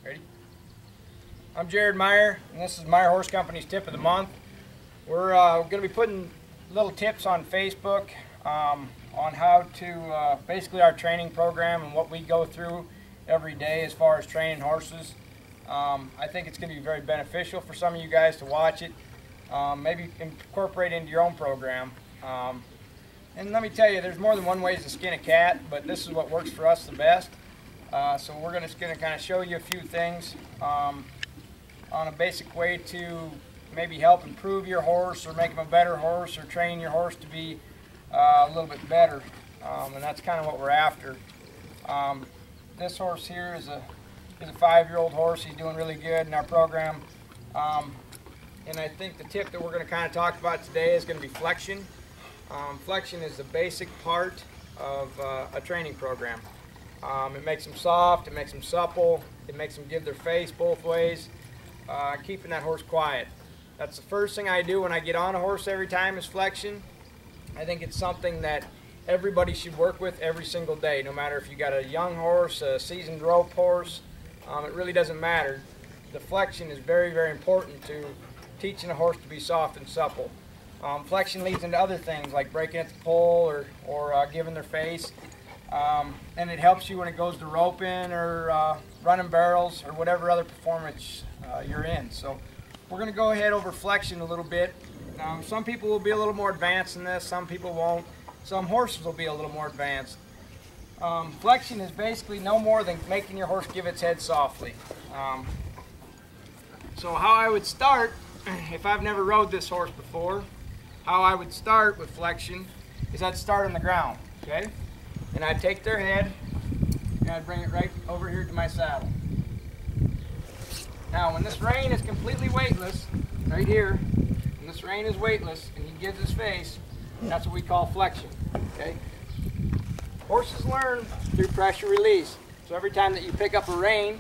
Ready? I'm Jared Meyer, and this is Meyer Horse Company's Tip of the Month. We're going to be putting little tips on Facebook on how to, basically our training program and what we go through every day as far as training horses. I think it's going to be very beneficial for some of you guys to watch it, maybe incorporate into your own program. And let me tell you, there's more than one way to skin a cat, but this is what works for us the best. So we're just going to kind of show you a few things on a basic way to maybe help improve your horse or make him a better horse or train your horse to be a little bit better. And that's kind of what we're after. This horse here is a 5-year-old horse. He's doing really good in our program. And I think the tip that we're going to kind of talk about today is going to be flexion. Flexion is the basic part of a training program. It makes them soft, it makes them supple, it makes them give their face both ways, keeping that horse quiet. That's the first thing I do when I get on a horse every time is flexion. I think it's something that everybody should work with every single day, no matter if you got a young horse, a seasoned rope horse, it really doesn't matter. The flexion is very, very important to teaching a horse to be soft and supple. Flexion leads into other things like breaking at the pole or giving their face. And it helps you when it goes to roping or running barrels or whatever other performance you're in. So we're going to go ahead over flexion a little bit. Some people will be a little more advanced in this, some people won't. Some horses will be a little more advanced. Flexion is basically no more than making your horse give its head softly. So how I would start, if I've never rode this horse before, how I would start with flexion is I'd start on the ground, okay? And I'd take their head and I'd bring it right over here to my saddle. Now when this rein is completely weightless, right here, when this rein is weightless and he gives his face, that's what we call flexion, okay? Horses learn through pressure release. So every time that you pick up a rein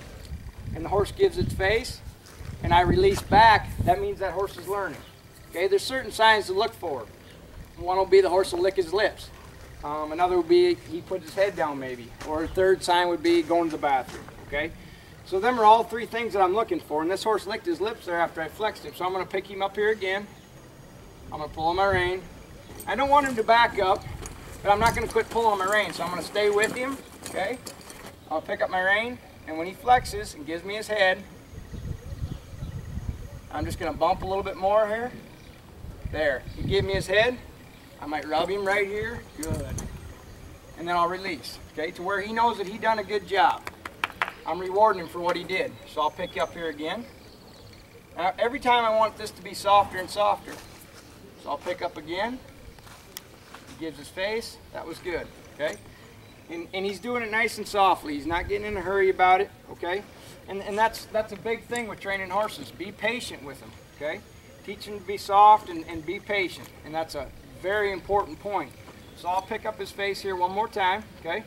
and the horse gives its face and I release back, that means that horse is learning. Okay, there's certain signs to look for. One will be the horse will lick his lips. Another would be he put his head down maybe. Or a third sign would be going to the bathroom. Okay, so them are all three things that I'm looking for. And this horse licked his lips there after I flexed him. So I'm going to pick him up here again. I'm going to pull on my rein. I don't want him to back up, but I'm not going to quit pulling on my rein. So I'm going to stay with him. Okay, I'll pick up my rein, and when he flexes and gives me his head, I'm just going to bump a little bit more here. There, he gave me his head. I might rub him right here. Good. And then I'll release, okay, to where he knows that he done a good job. I'm rewarding him for what he did. So I'll pick you up here again. Now, every time I want this to be softer and softer. So I'll pick up again. He gives his face. That was good, okay? And he's doing it nice and softly. He's not getting in a hurry about it, okay? And that's a big thing with training horses. Be patient with them, okay? Teach him to be soft and be patient, and that's a very important point. So I'll pick up his face here one more time, okay?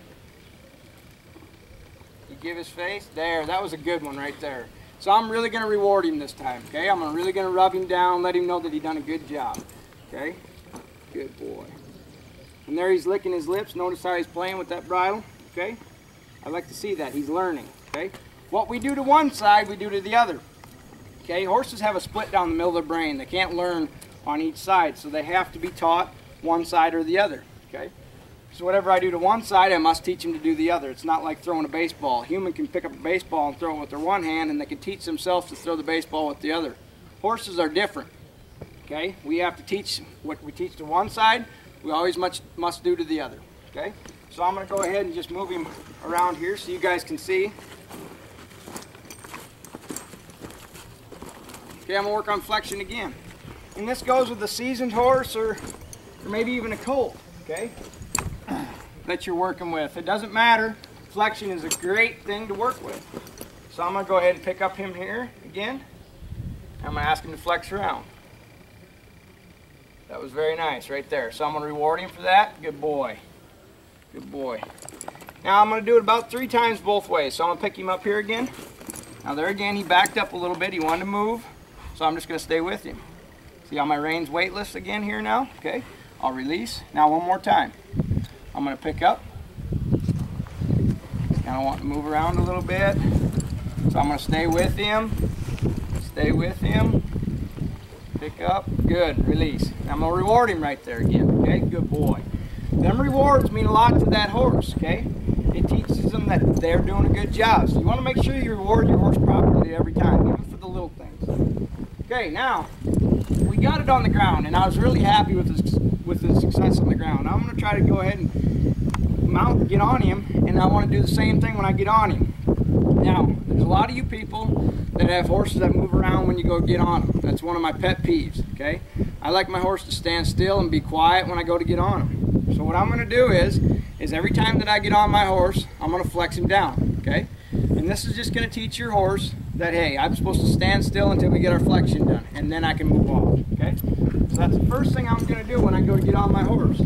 You give his face, there, that was a good one right there. So I'm really going to reward him this time, okay? I'm really going to rub him down, let him know that he done a good job, okay? Good boy. And there he's licking his lips. Notice how he's playing with that bridle, okay? I like to see that. He's learning, okay? What we do to one side, we do to the other. Okay, horses have a split down the middle of their brain. They can't learn on each side, so they have to be taught one side or the other. Okay, so whatever I do to one side, I must teach them to do the other. It's not like throwing a baseball. A human can pick up a baseball and throw it with their one hand, and they can teach themselves to throw the baseball with the other. Horses are different. Okay, we have to teach what we teach to one side, we always must do to the other. Okay, so I'm going to go ahead and just move him around here so you guys can see. Okay, I'm going to work on flexion again. And this goes with a seasoned horse or maybe even a colt, okay, that you're working with. It doesn't matter. Flexion is a great thing to work with. So I'm going to go ahead and pick up him here again. I'm going to ask him to flex around. That was very nice right there. So I'm going to reward him for that. Good boy. Good boy. Now I'm going to do it about 3 times both ways. So I'm going to pick him up here again. Now there again, he backed up a little bit. He wanted to move. So I'm just going to stay with him. See how my rein's weightless again here now? Okay, I'll release. Now one more time. I'm going to pick up. Kind of want to move around a little bit. So I'm going to stay with him, pick up, good, release. Now I'm going to reward him right there again, okay, good boy. Them rewards mean a lot to that horse, okay? It teaches them that they're doing a good job. So you want to make sure you reward your horse properly every time, even for the little things. Okay, now, we got it on the ground, and I was really happy with the success on the ground. Now I'm going to try to go ahead and mount, get on him, and I want to do the same thing when I get on him. Now, there's a lot of you people that have horses that move around when you go get on them. That's one of my pet peeves, okay? I like my horse to stand still and be quiet when I go to get on him. So what I'm going to do is every time that I get on my horse, I'm going to flex him down, okay? And this is just going to teach your horse that, hey, I'm supposed to stand still until we get our flexion done, and then I can move off, okay? So that's the first thing I'm going to do when I go to get on my horse.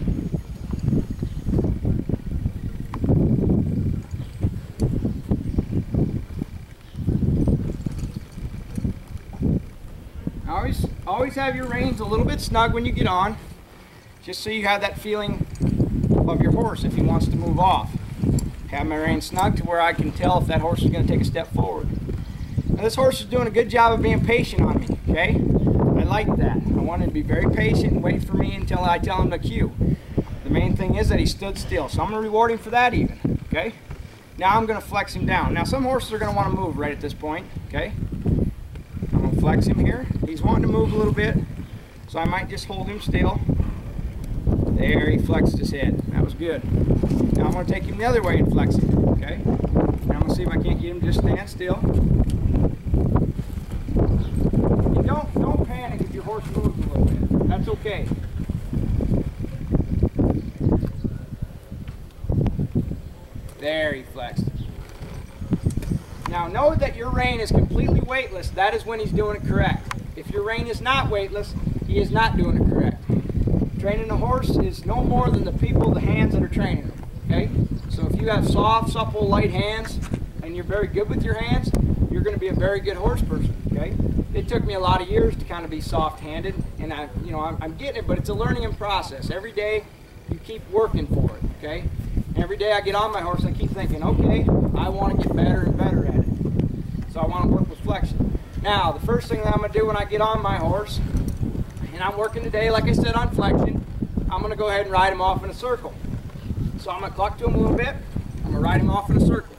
Always have your reins a little bit snug when you get on, just so you have that feeling of your horse if he wants to move off. Have my reins snug to where I can tell if that horse is going to take a step forward. Now this horse is doing a good job of being patient on me, okay? I like that. I want him to be very patient and wait for me until I tell him to cue. The main thing is that he stood still, so I'm going to reward him for that even, okay? Now I'm going to flex him down. Now some horses are going to want to move right at this point, okay? I'm going to flex him here. He's wanting to move a little bit, so I might just hold him still. There, he flexed his head. That was good. Now I'm going to take him the other way and flex him, okay? Now I'm going to see if I can't get him to just stand still. And don't panic if your horse moves a little bit. That's okay. There, he flexed. Now know that your rein is completely weightless. That is when he's doing it correct. If your rein is not weightless, he is not doing it correct. Training a horse is no more than the hands that are training them, okay? So if you have soft, supple, light hands, and you're very good with your hands, you're going to be a very good horse person, okay? It took me a lot of years to kind of be soft-handed, and I'm getting it, but it's a learning process. Every day, you keep working for it, okay? And every day I get on my horse, I keep thinking, okay, I want to get better and better at it. So I want to work with flexion. Now, the first thing that I'm going to do when I get on my horse, and I'm working today, like I said, on flexion, I'm going to go ahead and ride him off in a circle. So I'm going to cluck to him a little bit, I'm going to ride him off in a circle.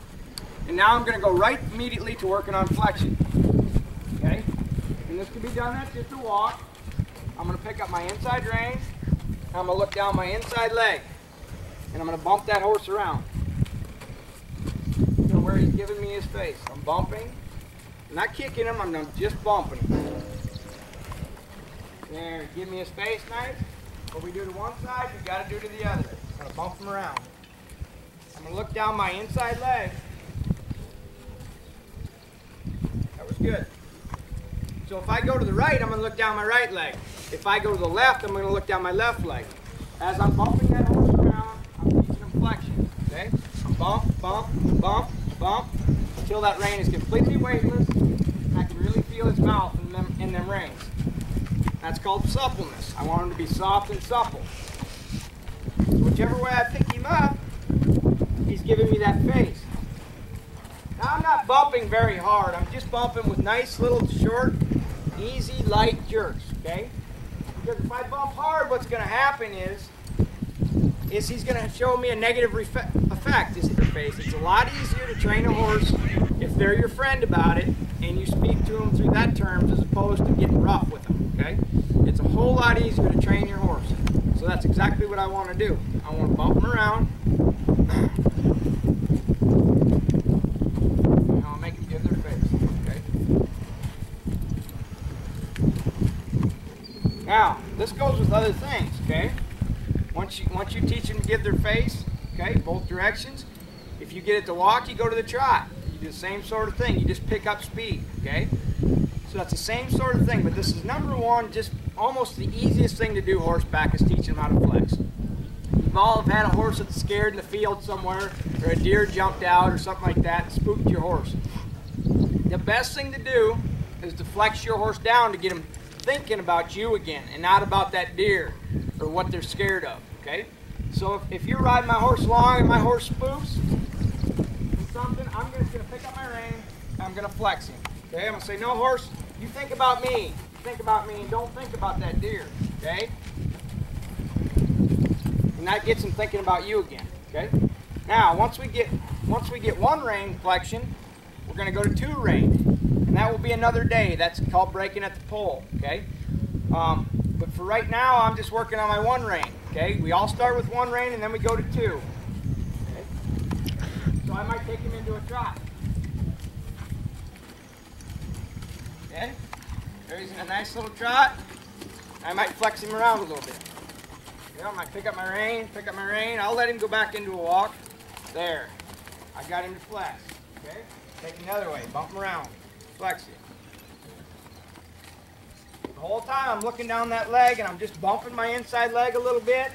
And now I'm going to go right immediately to working on flexion. Okay? And this can be done at just a walk. I'm going to pick up my inside rein, and I'm going to look down my inside leg. And I'm going to bump that horse around to where he's giving me his face. I'm bumping. I'm not kicking him, I'm just bumping him. There, give me his face nice. What we do to one side, we got to do to the other. I'm going to bump him around. I'm going to look down my inside leg. That was good. So if I go to the right, I'm going to look down my right leg. If I go to the left, I'm going to look down my left leg. As I'm bumping that horse around, I'm teaching him flexion. Okay? Bump, bump, bump, bump, until that rein is completely weightless, and I can really feel his mouth in them reins. That's called suppleness. I want him to be soft and supple. So whichever way I pick him up, he's giving me that face. Now I'm not bumping very hard. I'm just bumping with nice little short, easy, light jerks. Okay? Because if I bump hard, what's going to happen is he's going to show me a negative effect. It's a lot easier to train a horse if they're your friend about it and you speak to them through that terms as opposed to getting rough with them, okay? It's a whole lot easier to train your horse. So that's exactly what I want to do. I want to bump them around. And I'll make them give their face, okay? Now, this goes with other things, okay? Once you teach them to give their face, okay, both directions, if you get it to walk, you go to the trot. You do the same sort of thing. You just pick up speed, okay? So that's the same sort of thing, but this is number one, just almost the easiest thing to do horseback is teach them how to flex. You've all have had a horse that's scared in the field somewhere, or a deer jumped out or something like that and spooked your horse. The best thing to do is to flex your horse down to get them thinking about you again and not about that deer or what they're scared of, okay? So if you're riding my horse along and my horse spoofs and something, I'm just going to pick up my rein. I'm going to flex him. Okay, I'm going to say, no horse, you think about me. Think about me and don't think about that deer. Okay? And that gets him thinking about you again. Okay? Now, once we get one rein flexion, we're going to go to two rein. And that will be another day. That's called breaking at the pole. Okay? But for right now, I'm just working on my one rein. Okay? We all start with one rein and then we go to two. Okay? So I might take him into a trot. Okay? There he's in a nice little trot. I might flex him around a little bit. I might pick up my rein, I'll let him go back into a walk. There. I got him to flex. Okay? Take him the other way, bump him around, flex it. The whole time I'm looking down that leg and I'm just bumping my inside leg a little bit,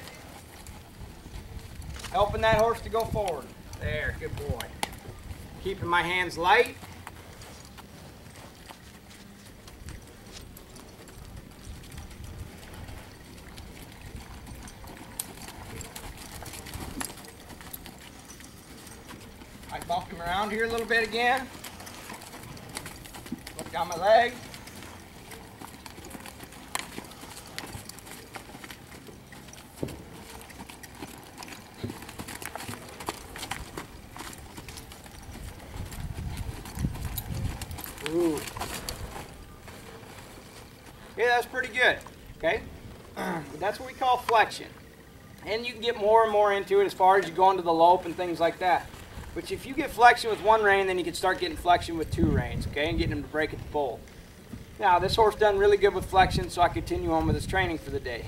helping that horse to go forward. There, good boy. Keeping my hands light. I bump him around here a little bit again. Look down my leg. Ooh. Okay, that's pretty good. Okay, that's what we call flexion. And you can get more and more into it as far as you go into the lope and things like that. But if you get flexion with one rein, then you can start getting flexion with two reins, okay, and getting him to break at the pole. Now, this horse done really good with flexion, so I continue on with his training for the day.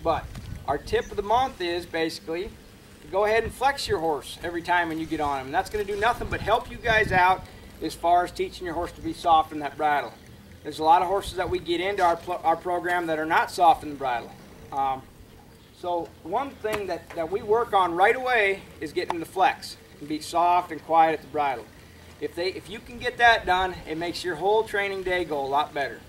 But our tip of the month is basically to go ahead and flex your horse every time when you get on him. And that's going to do nothing but help you guys out as far as teaching your horse to be soft in that bridle. There's a lot of horses that we get into our program that are not soft in the bridle. So one thing that we work on right away is getting them to flex and be soft and quiet at the bridle. If you can get that done, it makes your whole training day go a lot better.